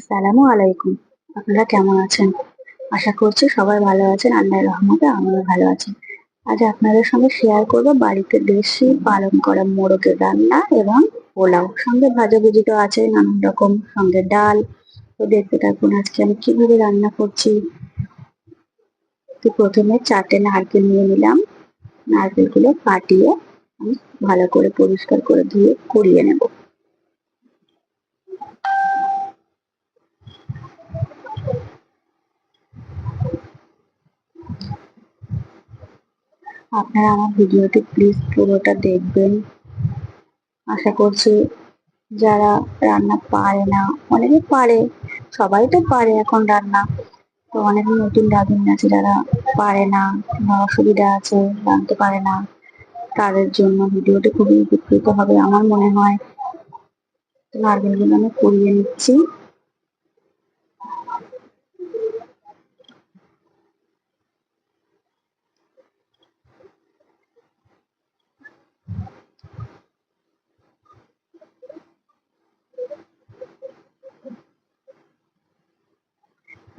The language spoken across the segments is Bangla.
আসসালামু আলাইকুম। আপনারা কেমন আছেন? আশা করছি সবাই ভালো আছেন। আল্লাহর রহমতে আমিও ভালো আছি। আজ আপনাদের সঙ্গে শেয়ার করব বাড়িতে দেশি পালন করা মোরগের রান্না এবং পোলাও। সঙ্গে ভাজাভুজি তো আছেই নানান রকম, সঙ্গে ডাল। তো দেখতে থাকুন আজকে আমি কিভাবে রান্না করছি। তো প্রথমে ৪ টে নারকেল নিয়ে নিলাম। নারকেলগুলো ফাটিয়ে আমি ভালো করে পরিষ্কার করে ধুয়ে কুড়িয়ে নেব। আপনারা আমার ভিডিওটি প্লিজ পুরোটা দেখবেন। আশা করছি যারা রান্না পারে না, অনেকে পারে, সবাই তো পারে এখন রান্না, তো অনেক নতুন রাঁধুনি আছে যারা পারে না বা অসুবিধা আছে, জানতে পারে না, তাদের জন্য ভিডিওটি খুবই উপকৃত হবে আমার মনে হয়। তো নারকেলগুলো আমি কুড়িয়ে নিচ্ছি।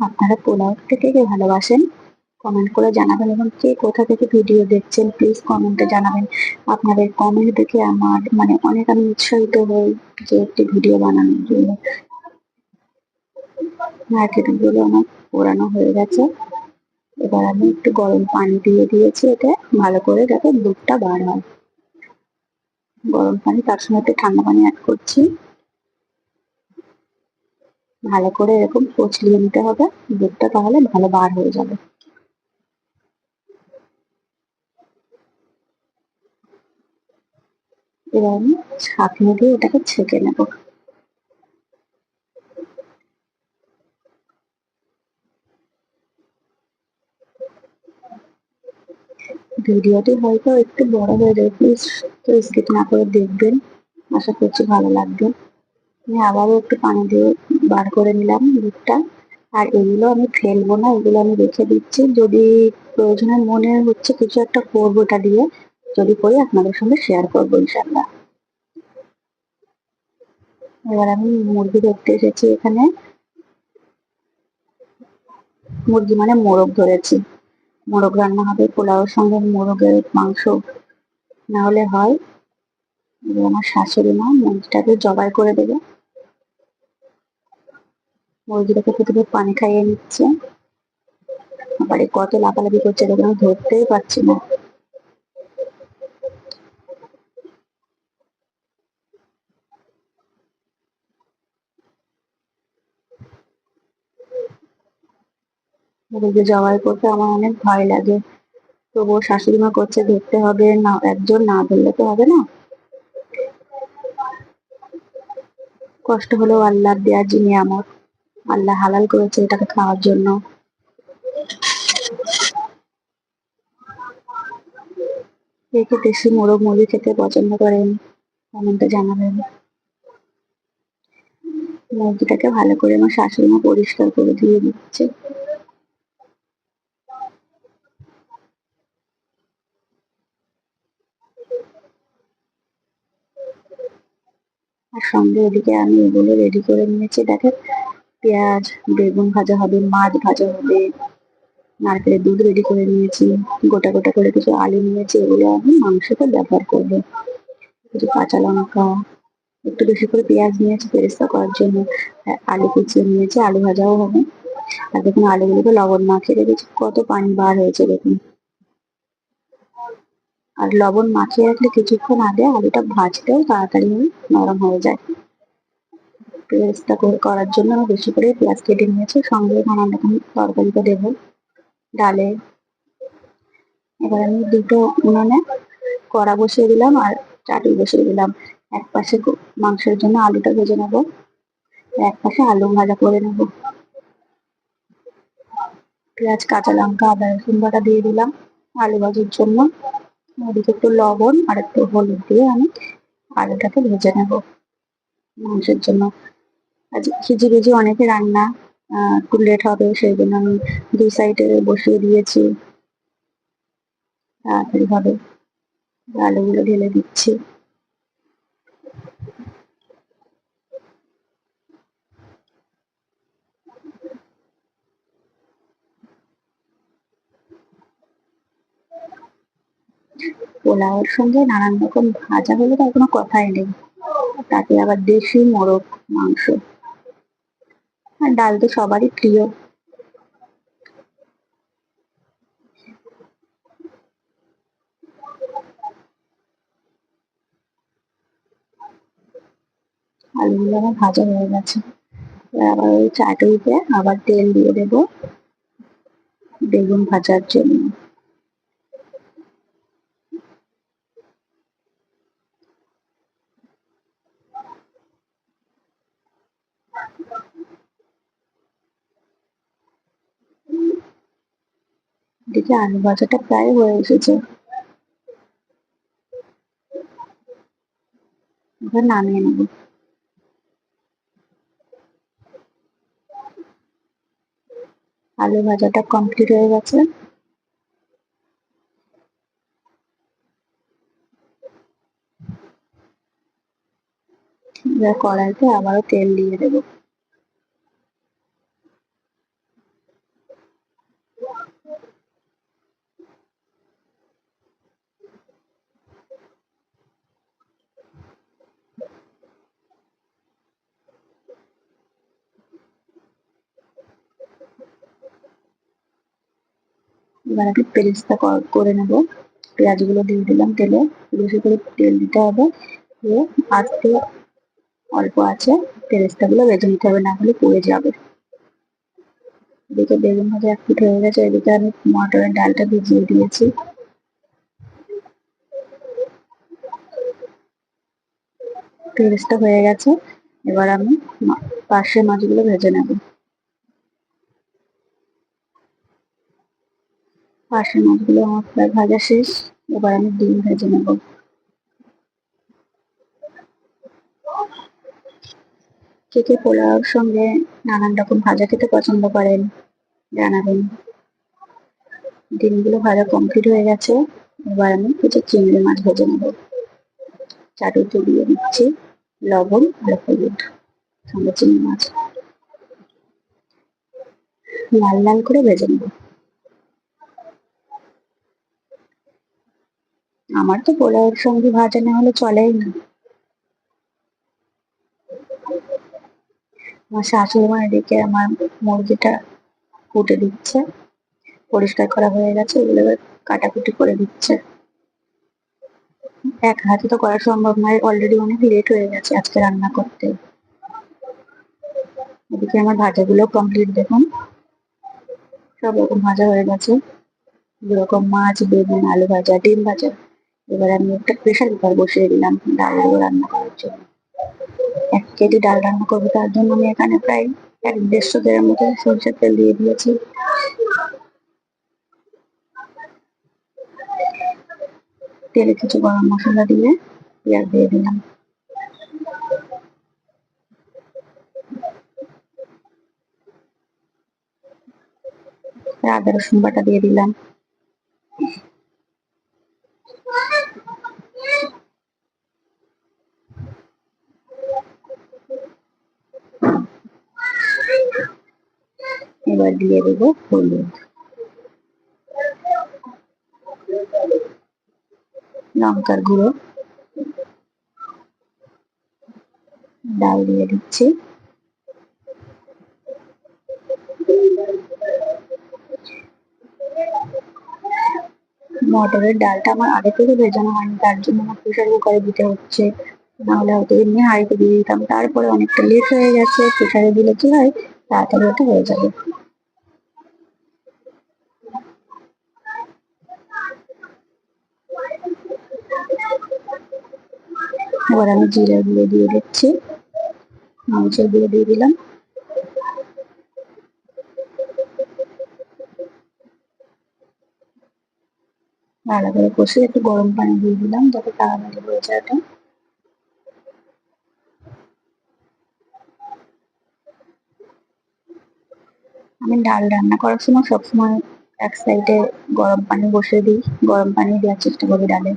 আপনারা পোলাও খেতে কে ভালোবাসেন কমেন্ট করে জানাবেন, এবং কে কোথা থেকে ভিডিও দেখছেন প্লিজ কমেন্টে জানাবেন। আপনাদের কমেন্ট দেখে আমার অনেক আমি উৎসাহিত হই যে একটি ভিডিও বানানোর জন্য। নারকেলগুলো আমার পোড়ানো হয়ে গেছে। এবার আমি একটু গরম পানি দিয়ে দিয়েছি, এতে ভালো করে যাতে দুধটা বার হয়। গরম পানি, তার সঙ্গে একটু ঠান্ডা পানি অ্যাড করছি। ভালো করে এরকম কচলিয়ে নিতে হবে, দুধটা তাহলে ভালো বার হয়ে যাবে। এবার আমি ছাঁকনি দিয়ে এটাকে ছেঁকে নেব। ভিডিওটি হয়তো একটু বড় হয়ে যাবে, প্লিজ তো স্কিপ না করে দেখবেন। আশা করছি ভালো লাগবে। আমি আবারও একটু পানি দিয়ে বার করে নিলাম দুধটা। আর এগুলো আমি ফেলবো না, এগুলো আমি রেখে দিচ্ছি। যদি প্রয়োজনে মনে হচ্ছে কিছু একটা করবো এটা দিয়ে, যদি করি আপনাদের সঙ্গে শেয়ার করবো ইনশাল্লাহ। এবার আমি মুরগি দেখতে এসেছি এখানে। মুরগি মোরগ ধরেছি। মোরগ রান্না হবে পোলাওর সঙ্গে, মোরগের মাংস না হলে হয়। এবার আমার শাশুড়ি মা মুরগিটাকে জবাই করে দেবে। মুরগিটাকে প্রথমে পানি খাইয়ে নিচ্ছে। আবার কত লাফালাফি করছে দেখুন, আমি ধরতেই পারছি না। মুরগি জবাই করতে আমার অনেক ভয় লাগে, তবুও শাশুড়ি মা করছে, ধরতে হবে না, একজন না ধরলে তো হবে না। কষ্ট হলেও আল্লাহর দেয়া নিয়ামত, আল্লাহ হালাল করেছে এটাকে খাওয়ার জন্য। কে কে দেশি মোরগ মুরগি খেতে পছন্দ করেন কমেন্টে জানাবেন। মুরগিটাকে ভালো করে আমার শাশুড়ি মা পরিষ্কার করে দিয়ে দিচ্ছে। আর সঙ্গে এদিকে আমি এগুলো রেডি করে নিয়েছি, দেখেন পেঁয়াজ, বেগুন ভাজা হবে, মাছ ভাজা হবে, নারকেলের দুধ রেডি করে নিয়েছি, গোটা গোটা করে কিছু আলু নিয়েছি, এগুলো আমি মাংসতে ব্যবহার করবো। কিছু কাঁচা লঙ্কা, একটু বেশি করে পেঁয়াজ নিয়েছি বেরেস্তা করার জন্য। আলু কুচিয়ে নিয়েছি, আলু ভাজাও হবে। আর দেখুন আলুগুলোকে লবণ মাখিয়ে রেখেছি, কত পানি বার হয়েছে দেখুন। আর লবণ মাখিয়ে রাখলে কিছুক্ষণ আগে আলুটা ভাজতেও তাড়াতাড়ি নরম হয়ে যায়। পেঁয়াজটা করার জন্য আমি বেশি করে পেঁয়াজ কেটে নিয়েছি, সঙ্গে নানান রকম তরকারিতে দেবো, ডালে। এবার আমি দুটো উনুনে কড়া বসিয়ে দিলাম আর চাটু বসিয়ে দিলাম। এক পাশে মাংসের জন্য আলুটা ভেজে নেবো, এক পাশে আলু ভাজা করে নেবো। পেঁয়াজ, কাঁচা লঙ্কা, আদা রসুন বাটা দিয়ে দিলাম আলু ভাজার জন্য। ওদিকে একটু লবণ আর একটু হলুদ দিয়ে আমি আলুটাকে ভেজে নেবো মাংসের জন্য। আজ খিচিবিজি অনেকে রান্না, একটু লেট হবে সেই জন্য আমি দুই সাইডে বসিয়ে দিয়েছি, তাড়াতাড়ি হবে। আলুগুলো ঢেলে দিচ্ছি। পোলাওয়ের সঙ্গে নানান রকম ভাজা হলে তার কোনো কথাই নেই, তাতে আবার দেশি মোরগ মাংস, আর ডাল তো সবারই প্রিয়। আলুগুলো আমার ভাজা হয়ে গেছে, এবার আবার ওই চাটুইতে আবার তেল দিয়ে দেবো বেগুন ভাজার জন্য। এদিকে আলু ভাজাটা প্রায় হয়ে এসেছে, এবার নামিয়ে নেবো। আলু ভাজাটা কমপ্লিট হয়ে গেছে, এবার কড়াইতে আবারও তেল দিয়ে দেবো। এবার আমি পেরেস্তা করে নেবো। পেঁয়াজগুলো দিয়ে দিলাম তেলে, বেশি করে তেল দিতে হবে, দিয়ে আস্তে অল্প আছে পেরেস্তাগুলো ভেজে নিতে হবে, না হলে পুড়ে যাবে। এদিকে বেগুন ভাজা এক পিঠ হয়ে গেছে, এদিকে আমি মটরের ডালটা ভিজিয়ে দিয়েছি। পেরেস্তা হয়ে গেছে, এবার আমি পার্শে মাছগুলো ভেজে নেব। পার্শে মাছগুলো আমার প্রায় ভাজা শেষ, এবার আমি ডিম ভেজে নেব। কে কে পোলাওর সঙ্গে নানান রকম ভাজা খেতে পছন্দ করেন জানাবেন। ডিমগুলো ভাজা কমপ্লিট হয়ে গেছে, এবার আমি কিছু চিংড়ি মাছ ভেজে নেব। চাটুতে দিয়ে দিচ্ছি লবণ আর হলুদ, সঙ্গে চিংড়ি মাছ লাল লাল করে ভেজে নেব। আমার তো পোলাওয়ের সঙ্গে ভাজা না হলে চলেই না। আমার শাশুড়ি মা এদিকে আমার মুরগিটা কুটে দিচ্ছে, পরিষ্কার করা হয়ে গেছে, এগুলো এবার কাটাকুটি করে দিচ্ছে। এক হাতে তো করা সম্ভব নয়, অলরেডি অনেক লেট হয়ে গেছে আজকে রান্না করতে। এদিকে আমার ভাজাগুলো কমপ্লিট, দেখুন সব রকম ভাজা হয়ে গেছে, যেরকম মাছ, বেগুন, আলু ভাজা, ডিম ভাজা। এবার আমি একটা প্রেশার কুকার বসিয়ে দিলাম ডালগুলো রান্না করার জন্য। 1 কেজি ডাল রান্না করবো, তার জন্য আমি এখানে প্রায় 1-150 গ্রাম মতো সরষের তেল দিয়ে দিয়েছি। তেলে কিছু গরম মশলা দিয়ে পেঁয়াজ দিয়ে দিলাম, আদা রসুন বাটা দিয়ে দিলাম। এবার দিয়ে দেবো হলুদ, লঙ্কার গুঁড়ো, ডাল দিয়ে দিচ্ছি। মটরের ডালটা আমার আগে থেকে ভেজানো হয়নি, তার জন্য আমার প্রেশার কুকারে দিতে হচ্ছে, নাহলে হয়তো এমনি হাঁড়িতে দিয়ে দিতাম। তারপরে অনেকটা লেট হয়ে গেছে, প্রেশারে দিলে কি হয় তাড়াতাড়ি ওটা হয়ে যাবে। এবার আমি জিরে গুঁড়ো দিয়ে দিচ্ছি, মরিচের গুঁড়ো দিয়ে দিলাম, ভালো করে কষে একটু গরম পানি দিয়ে দিলাম যাতে তাড়াতাড়ি হয়ে যায় ওটা। আমি ডাল রান্না করার সময় সবসময় এক সাইডে গরম পানি বসিয়ে দিই, গরম পানি দেওয়ার চেষ্টা করি ডালে।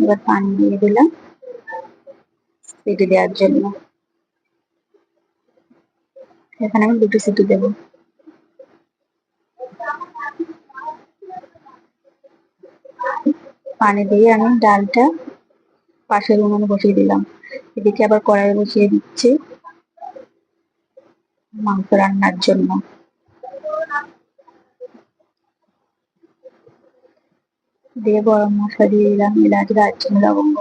এবার পানি দিয়ে দিলাম সিটি দেওয়ার জন্য, এখানে আমি 2টি সিটি দেবো। পানি দিয়ে আমি ডালটা পাশের উনুনে বসিয়ে দিলাম। এদিকে আবার কড়াই বসিয়ে দিচ্ছি মাংস রান্নার জন্য। দিয়ে গরম মশলা দিয়ে দিলাম, এলাচ, দারচিনি, লবঙ্গ।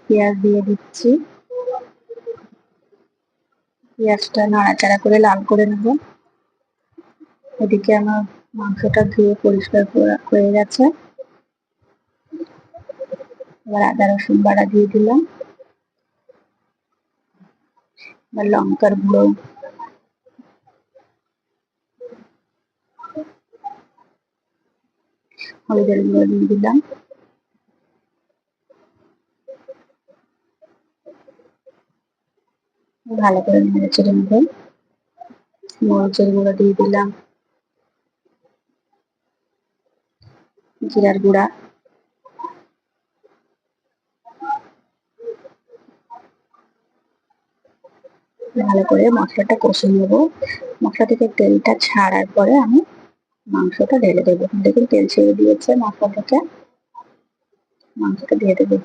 পেঁয়াজ দিয়ে দিচ্ছি, পেঁয়াজটা নাড়াচাড়া করে লাল করে নেব। এদিকে আমার মাংসটা ধুয়ে পরিষ্কার হয়ে গেছে। এবার আদা রসুন বাটা দিয়ে দিলাম, এবার লঙ্কার গুঁড়ো, হলুদের গুঁড়ো দিয়ে দিলাম। ভালো করে নেড়ে চেড়ে নেব। মরিচের গুঁড়ো দিয়ে দিলাম, জিরার গুঁড়া, ভালো করে মশলাটা কষে নেব। মশলা থেকে তেলটা ছাড়ার পরে আমি মাংসটা ঢেলে দেবো। দেখুন তেল ছেড়ে দিয়েছে মশলা থেকে, মাংসটা দিয়ে দেবো।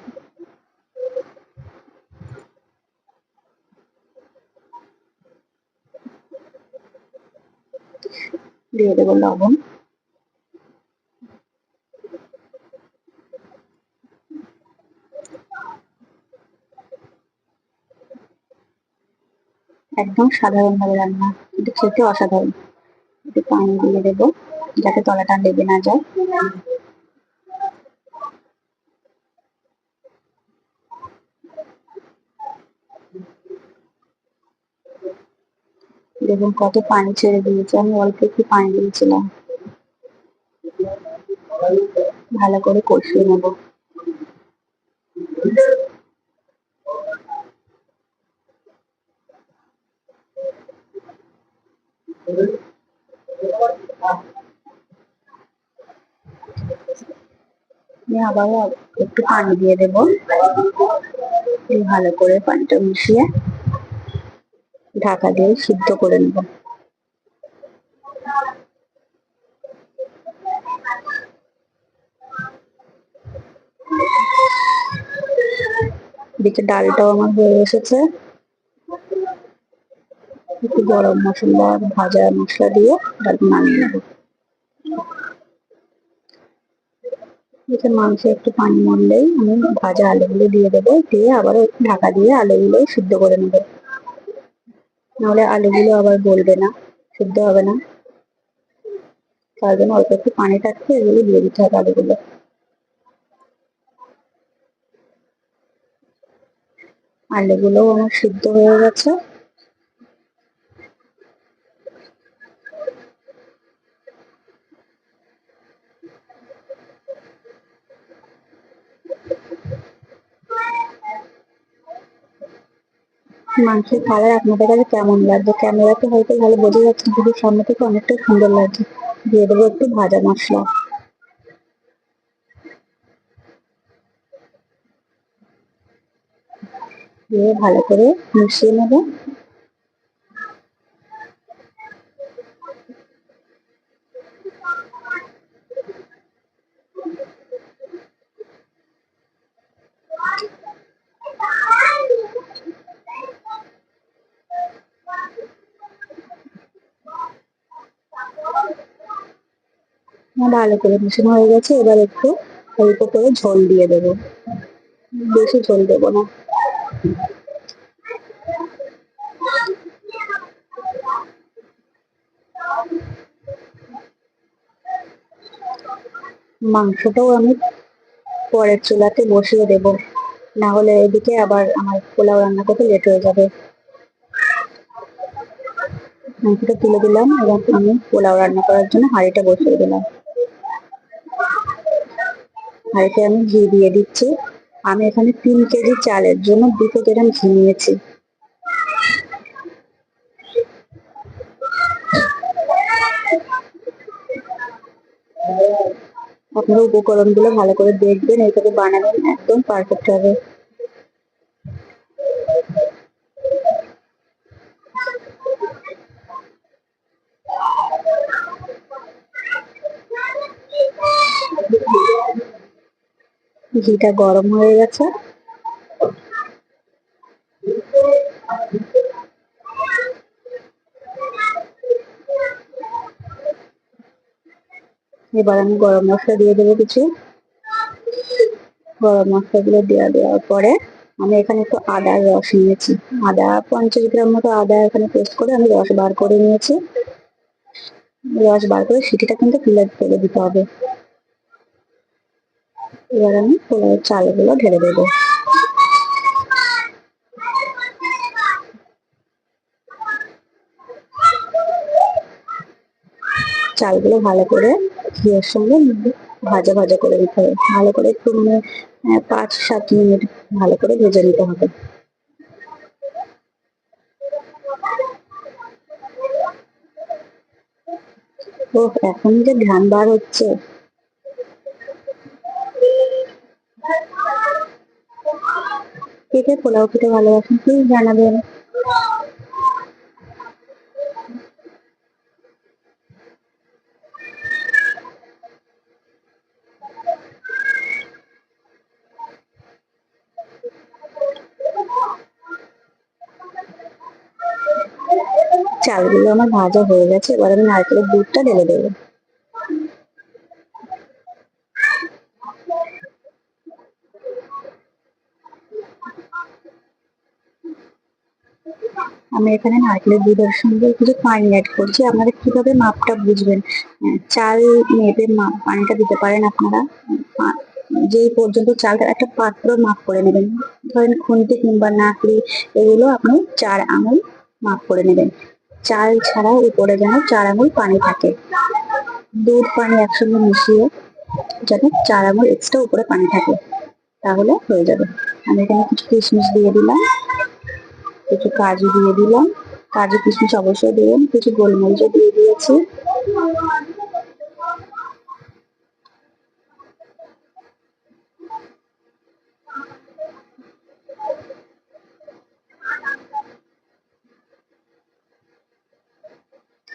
দিয়ে দেবো লবণ, একদম সাধারণ ভাবে রান্না, কিন্তু খেতে অসাধারণ। একটু পানি দিয়ে দেবো যাতে তলাটা লেগে না যায়। দেখুন কত পানি ছেড়ে দিয়েছে, আমি অল্প একটু পানি দিয়েছিলাম। ভালো করে কষিয়ে নেবো। আমি আবারও একটু পানি দিয়ে দেবো, ভালো করে পানিটা মিশিয়ে ঢাকা দিয়ে সিদ্ধ করে নেব। এদিকে ডালটাও আমার হয়ে এসেছে। একটু গরম মশলা, ভাজা মশলা দিয়ে ডাল নামিয়ে নেবো। এতে মাংসে একটু পানি মরলেই আমি ভাজা আলুগুলো দিয়ে দেবো, দিয়ে আবারও একটু ঢাকা দিয়ে আলুগুলো সিদ্ধ করে নেবো, নাহলে আলুগুলো আবার গলবে না, সিদ্ধ হবে না। তার জন্য অল্প একটু পানি থাকছে, এগুলো দিয়ে দিতে হবে আলুগুলো। আলুগুলোও আমার সিদ্ধ হয়ে গেছে। মাংসের কালার আপনাদের কাছে কেমন লাগছে? ক্যামেরাতে হয়তো ভালো বোঝা যাচ্ছে না, কিন্তু সামনে থেকে অনেকটা সুন্দর লাগছে। দিয়ে দেবো একটু ভাজা মশলা, দিয়ে ভালো করে মিশিয়ে নেবো। ভালো করে মিশানো হয়ে গেছে, এবার একটু অল্প করে ঝোল দিয়ে দেবো, বেশি ঝোল দেবো না। মাংসটাও আমি পরের চুলাতে বসিয়ে দেবো, না হলে এদিকে আবার আমার পোলাও রান্না করতে লেট হয়ে যাবে। মাংসটা তুলে দিলাম এবং আমি পোলাও রান্না করার জন্য হাঁড়িটা বসিয়ে দিলাম। হাঁড়িতে আমি ঘি দিয়ে দিচ্ছি। আমি এখানে 3 কেজি চালের জন্য 200 গ্রাম ঘি নিয়েছি। আপনারা উপকরণগুলো ভালো করে দেখবেন, এইভাবে বানাবেন, একদম পারফেক্ট হবে। ঘিটা গরম হয়ে গেছে, এবার আমি গরম মশলা দিয়ে দেবো কিছু। গরম মশলাগুলো দেওয়ার পরে আমি এখানে একটু আদার রস নিয়েছি। আদা 50 গ্রাম মতো আদা এখানে পেস্ট করে আমি রস বার করে নিয়েছি। রস বার করে সিটিটা কিন্তু ফেলে দিতে হবে। এবার আমি পোলাওয়ের চালগুলো ঢেলে দেবো। চালগুলো ভালো করে ঘিয়ের সঙ্গে ভাজা ভাজা করে দিতে হবে। ভালো করে একটু 5-7 মিনিট ভালো করে ভেজে নিতে হবে। তো এখন যে ঘ্রাণ বার হচ্ছে, কে কে পোলাও খেতে ভালোবাসেন প্লিজ জানাবেন। চালগুলো আমার ভাজা হয়ে গেছে, এবার আমি নারকেলের দুধটা ঢেলে দেবো। আমি এখানে নারকেলের দুধের সঙ্গে কিছু পানি অ্যাড করছি। আপনারা কিভাবে মাপটা বুঝবেন, চাল মেপে পানিটা দিতে পারেন আপনারা। যেই পর্যন্ত চালটা একটা পাত্র মাপ করে নেবেন, ধরেন খুন্তি কিংবা নাকড়ি, এগুলো আপনি 4 আঙুল মাপ করে নেবেন। চাল ছাড়া উপরে যেন 4 আঙুল পানি থাকে। দুধ পানি একসঙ্গে মিশিয়ে যাতে 4 আঙুল এক্সট্রা উপরে পানি থাকে, তাহলে হয়ে যাবে। আমি এখানে কিছু কিশমিশ দিয়ে দিলাম, কিছু কাজু দিয়ে দিলাম। কাজু কিশমিশ অবশ্যই দেবেন। কিছু গোলমরিচও দিয়ে দিয়েছি।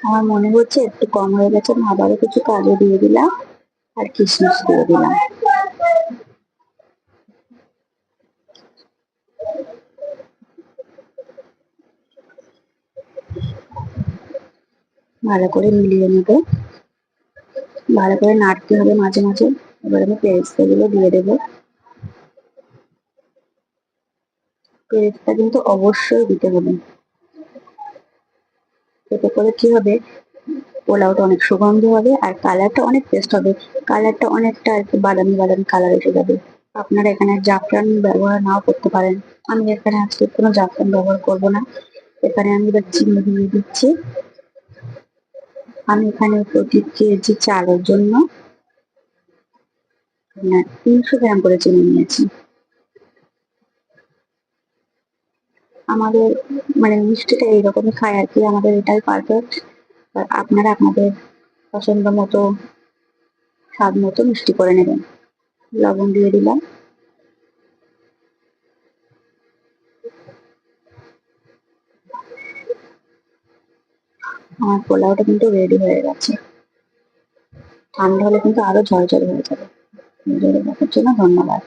আমার মনে হচ্ছে একটু কম হয়ে গেছে, আমি আবারও কিছু কাজু দিয়ে দিলাম আর কিশমিশ দিয়ে দিলাম। ভালো করে মিলিয়ে নেবো, ভালো করে নাড়তে হবে মাঝে মাঝে। এবার আমি পেরেস্তাগুলো দিয়ে দেবো। পেরেস্তা কিন্তু অবশ্যই দিতে হবে, এতে করে কি হবে, পোলাওটা অনেক সুগন্ধ হবে আর কালারটা অনেক টেস্ট হবে। কালারটা অনেকটা আর কি বাদামি বাদামি কালার এসে যাবে। আপনারা এখানে জাফরান ব্যবহার নাও করতে পারেন। আমি এখানে আজকে কোনো জাফরান ব্যবহার করব না। এখানে আমি এবার চিনি দিয়ে দিচ্ছি। আমি এখানে প্রতি কেজি চালের জন্য 300 গ্রাম করে চিনি নিয়েছি। আমাদের মানে মিষ্টিটা এইরকমই খায় আর কি, আমাদের এটাই পারফেক্ট। আপনারা আপনাদের পছন্দ মতো স্বাদ মতো মিষ্টি করে নেবেন। লবণ দিয়ে দিলাম। আমার পোলাওটা কিন্তু রেডি হয়ে গেছে। ঠান্ডা হলে কিন্তু আরো ঝরঝরে হয়ে যাবে। ভিডিওটা দেখার জন্য ধন্যবাদ।